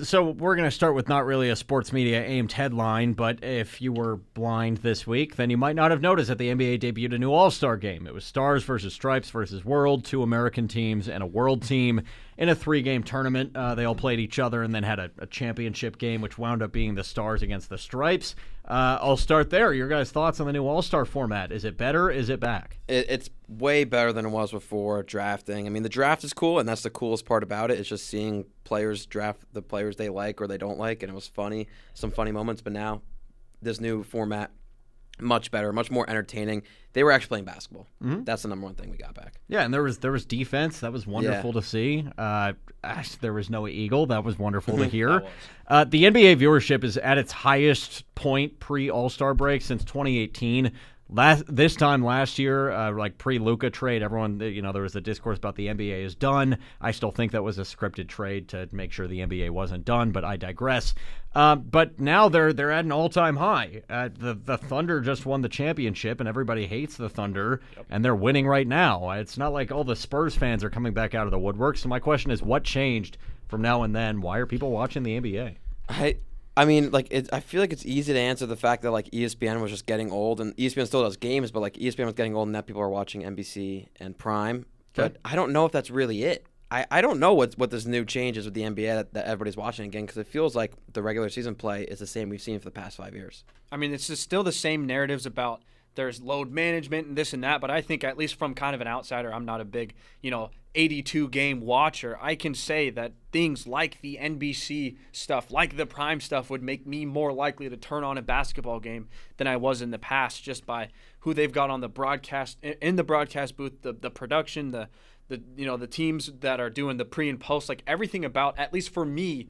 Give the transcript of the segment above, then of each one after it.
So we're going to start with not really a sports media aimed headline, but if you were blind this week, then you might not have noticed that the NBA debuted a new All-Star game. It was Stars versus Stripes versus World, 2 American teams and a World team in a 3-game tournament. They all played each other and then had a championship game, which wound up being the Stars against the Stripes. I'll start there. Your guys' thoughts on the new All-Star format? Is it better? Is it back? It's way better than it was before drafting. I mean, the draft is cool, and that's the coolest part about it. It's just seeing players draft the players they like or they don't like, and it was funny, some funny moments. But now, this new format, much better, much more entertaining. They were actually playing basketball. Mm-hmm. That's the number one thing we got back. Yeah, and there was defense. That was wonderful to see. There was no eagle. That was wonderful to hear. The NBA viewership is at its highest point pre-All-Star break since 2018. This time last year, like pre-Luka trade, everyone, there was a discourse about the NBA is done. I still think that was a scripted trade to make sure the NBA wasn't done, but I digress. But now they're at an all-time high. The Thunder just won the championship, and everybody hates the Thunder, and they're winning right now. It's not like all the Spurs fans are coming back out of the woodwork. So my question is, what changed from now and then? Why are people watching the NBA? I mean, I feel like it's easy to answer the fact that ESPN was just getting old, and ESPN still does games, but ESPN was getting old, and now people are watching NBC and Prime. Okay. But I don't know if that's really it. I don't know what this new change is with the NBA that everybody's watching again, because it feels like the regular season play is the same we've seen for the past 5 years. I mean, it's just still the same narratives about there's load management and this and that, but I think at least from kind of an outsider, I'm not a big 82-game watcher. I can say that things like the NBC stuff, like the Prime stuff, would make me more likely to turn on a basketball game than I was in the past, just by who they've got on the broadcast, in the broadcast booth, the production, the teams that are doing the pre and post, everything about, at least for me,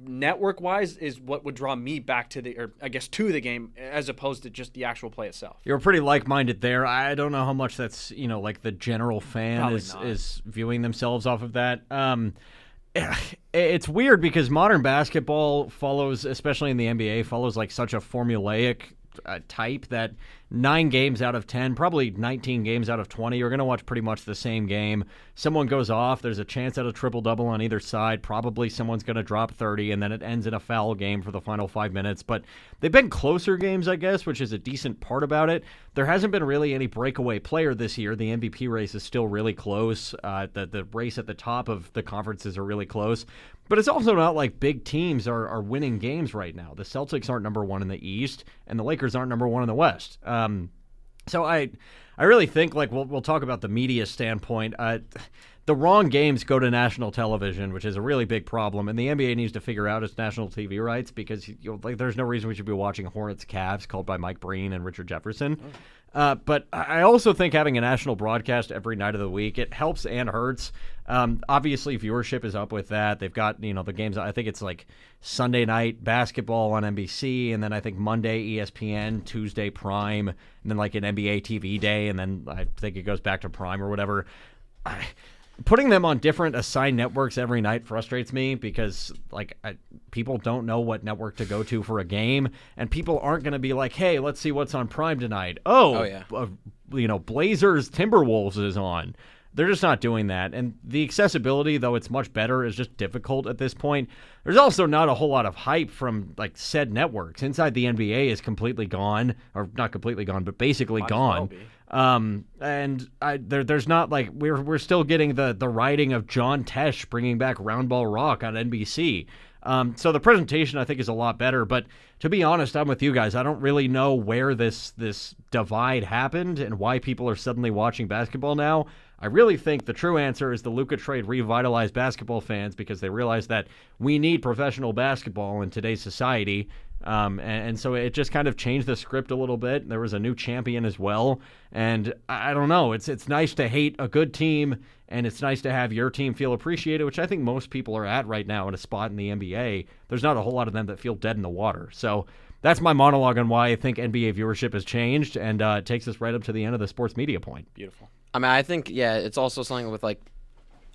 network-wise, is what would draw me back to the game, as opposed to just the actual play itself. You're pretty like-minded there. I don't know how much that's, the general fan is viewing themselves off of that. It's weird because modern basketball follows, especially in the NBA, follows such a formulaic type that 9 games out of 10, probably 19 games out of 20, you're going to watch pretty much the same game. Someone goes off, there's a chance at a triple-double on either side. Probably someone's going to drop 30, and then it ends in a foul game for the final 5 minutes. But they've been closer games, I guess, which is a decent part about it. There hasn't been really any breakaway player this year. The MVP race is still really close. The race at the top of the conferences are really close. But it's also not like big teams are winning games right now. The Celtics aren't number 1 in the East, and the Lakers aren't number 1 in the West. So I really think, we'll talk about the media standpoint. The wrong games go to national television, which is a really big problem, and the NBA needs to figure out its national TV rights, because there's no reason we should be watching Hornets Cavs called by Mike Breen and Richard Jefferson. But I also think having a national broadcast every night of the week, it helps and hurts. Obviously, viewership is up with that. They've got, the games. I think it's Sunday night basketball on NBC, and then I think Monday ESPN, Tuesday Prime, and then an NBA TV day, and then I think it goes back to Prime or whatever. Putting them on different assigned networks every night frustrates me, because people don't know what network to go to for a game, and people aren't going to be like, hey, let's see what's on Prime tonight. Blazers Timberwolves is on. They're just not doing that. And the accessibility, though it's much better, is just difficult at this point. There's also not a whole lot of hype from said networks. Inside the NBA is completely gone, or not completely gone, but basically gone. There's not we're still getting the writing of John Tesh bringing back Roundball Rock on NBC. So the presentation, I think, is a lot better. But to be honest, I'm with you guys. I don't really know where this divide happened and why people are suddenly watching basketball now. I really think the true answer is the Luka trade revitalized basketball fans, because they realized that we need professional basketball in today's society. And so it just kind of changed the script a little bit. There was a new champion as well. And I don't know. It's nice to hate a good team, and it's nice to have your team feel appreciated, which I think most people are at right now in a spot in the NBA. There's not a whole lot of them that feel dead in the water. So that's my monologue on why I think NBA viewership has changed, and it takes us right up to the end of the sports media point. Beautiful. I mean, I think, it's also something with,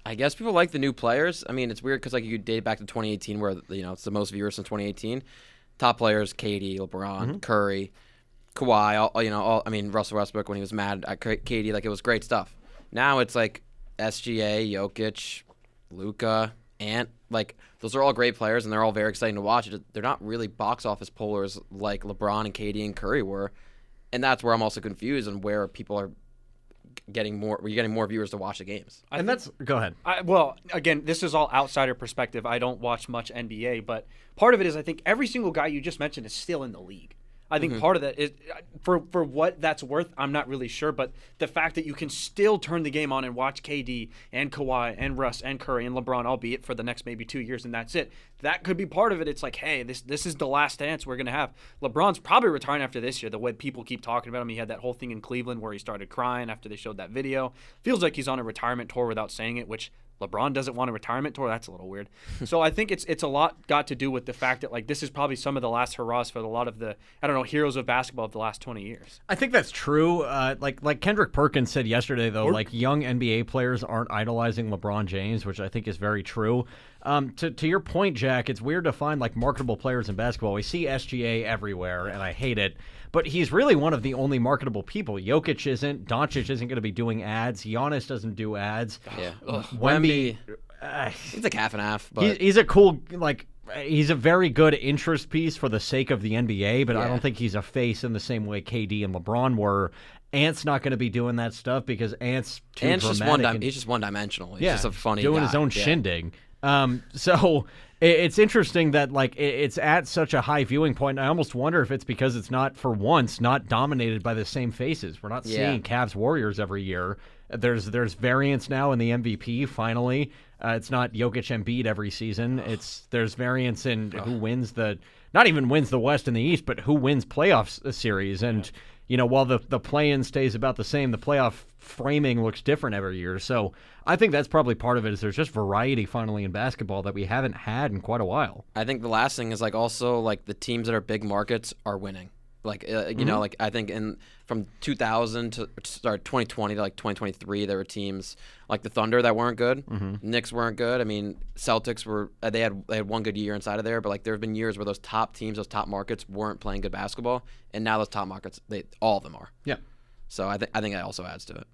I guess people like the new players. I mean, it's weird because, you date back to 2018 where, it's the most viewers since 2018. Top players, KD, LeBron, Curry, Kawhi, Russell Westbrook when he was mad at KD, it was great stuff. Now it's SGA, Jokic, Luka, Ant, like those are all great players and they're all very exciting to watch. They're not really box office pullers like LeBron and KD and Curry were, and that's where I'm also confused on where people are getting more. You're getting more viewers to watch the games. Go ahead. Well, again, this is all outsider perspective. I don't watch much NBA, but part of it is I think every single guy you just mentioned is still in the league. I think part of that is for what that's worth. I'm not really sure, but the fact that you can still turn the game on and watch KD and Kawhi and Russ and Curry and LeBron, albeit for the next maybe 2 years, and that's it. That could be part of it. It's like, hey, this is the last dance we're gonna have. LeBron's probably retiring after this year. The way people keep talking about him, he had that whole thing in Cleveland where he started crying after they showed that video. Feels like he's on a retirement tour without saying it, which LeBron doesn't want a retirement tour. That's a little weird. So I think it's a lot got to do with the fact that like this is probably some of the last hurrahs for a lot of the heroes of basketball of the last 20 years. I think that's true. Like Kendrick Perkins said yesterday, though, like young NBA players aren't idolizing LeBron James, which I think is very true. To your point, Jack, it's weird to find like marketable players in basketball. We see SGA everywhere, and I hate it. But he's really one of the only marketable people. Jokic isn't. Doncic isn't going to be doing ads. Giannis doesn't do ads. Yeah. Wemby, he's like half and half. But he's a cool, like, he's a very good interest piece for the sake of the NBA, but I don't think he's a face in the same way KD and LeBron were. Ant's not going to be doing that stuff because Ant's too dramatic. He's just one-dimensional. He's Yeah, just a funny doing guy. his own shindig. So it's interesting that like it's at such a high viewing point. I almost wonder if it's because it's not, for once, not dominated by the same faces. We're not seeing Cavs Warriors every year. There's variance now in the MVP. Finally, it's not Jokic Embiid every season. There's variance in who wins not even wins the West and the East, but who wins playoffs series. And while the play-in stays about the same, the playoff framing looks different every year. So I think that's probably part of it. Is there's just variety finally in basketball that we haven't had in quite a while. I think the last thing is like also like the teams that are big markets are winning. Like like I think from 2000 to 2020 to like 2023, there were teams like the Thunder that weren't good. Knicks weren't good. I mean, Celtics were they had one good year inside of there, but like there have been years where those top teams, those top markets weren't playing good basketball, and now those top markets, all of them are. Yeah. So I think that also adds to it.